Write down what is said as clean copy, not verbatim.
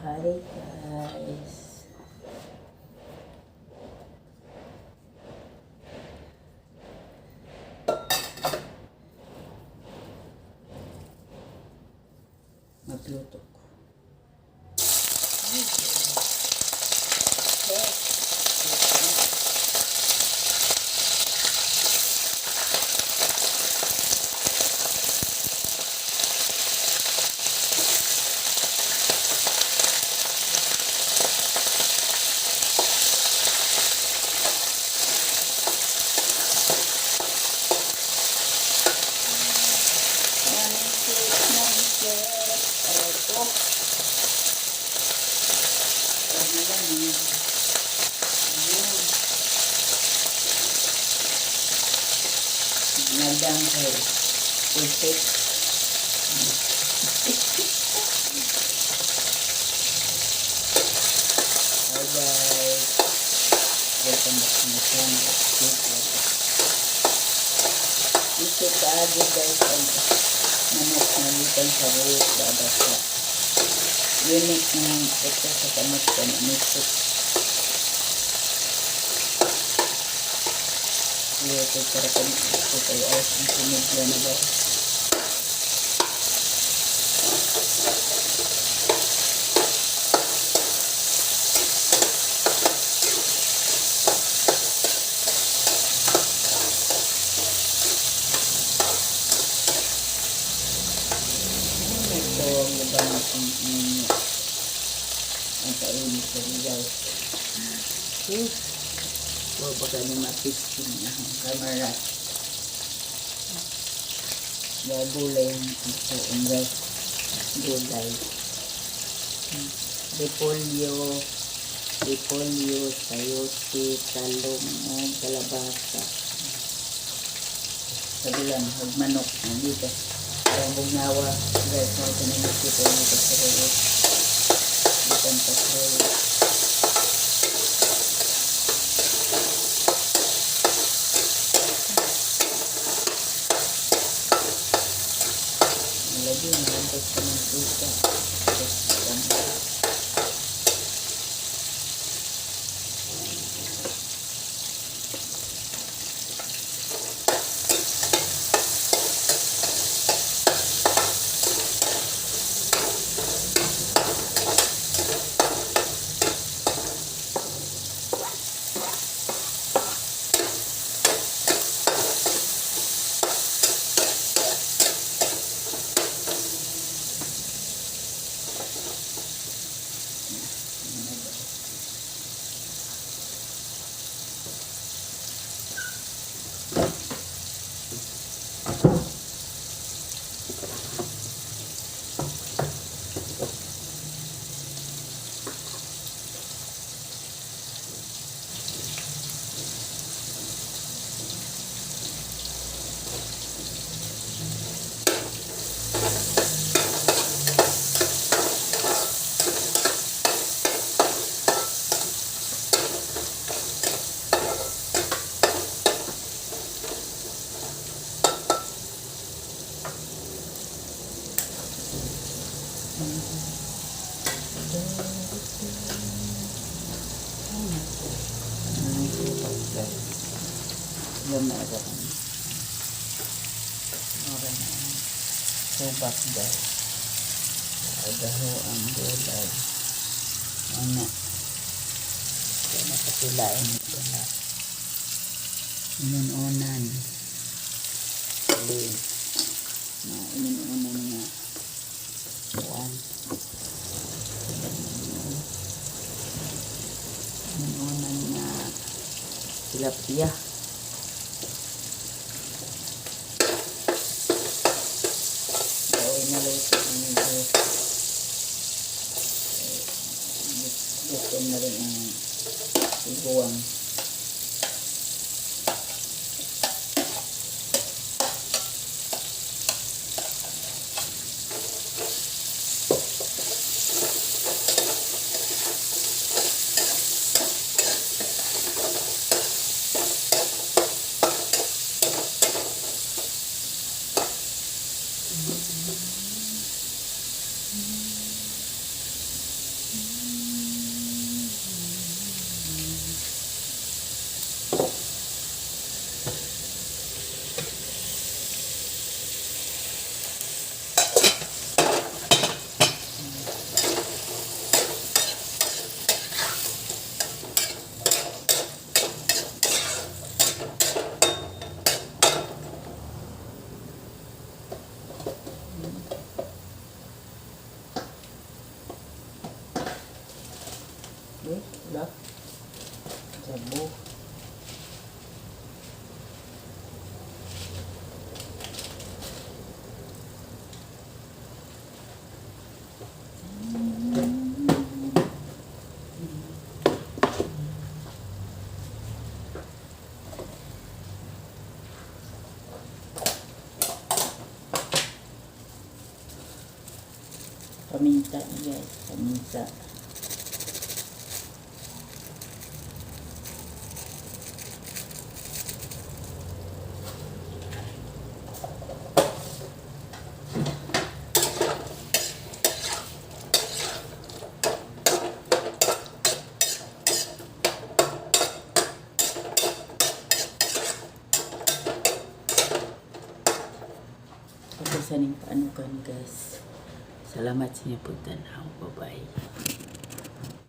Hi guys. Magluto ko. Nadang kay Isip. Hi guys. Welcome back to my channel. Isip kaagad guys ang manok na litan sa roof. Babasa. Unique ng ito sa kamot ko na Isip. Ito para kami ito tayo ay ang sinigla na ba. Ito ang ibang ang kainit na ligaw. Huwag ba kami mapiskin na ang kamera. Gulay ito ang guys. Gulay. Repolyo, sayote, talong, o kalabasa. Sabi lang, magmanok. Dito. Ang bugnawa. Guys, mga kanilito yung kasarili. Dito ang kasarili. Lagi nalabas ka ng pusa. Yan na ako kami. Mara na subak guys. Agaho ang gulay. Ano? Kaya nakasilain ito na. Inununan. Alin. Inununan nga. One. Inununan nga. Tilapia. Gusto na rin ang siguang. Wala. Sabo. Paminta guys, paminta. Tapos aning paano kan guys. Salamat sa inyo pagtanaw. Bye-bye.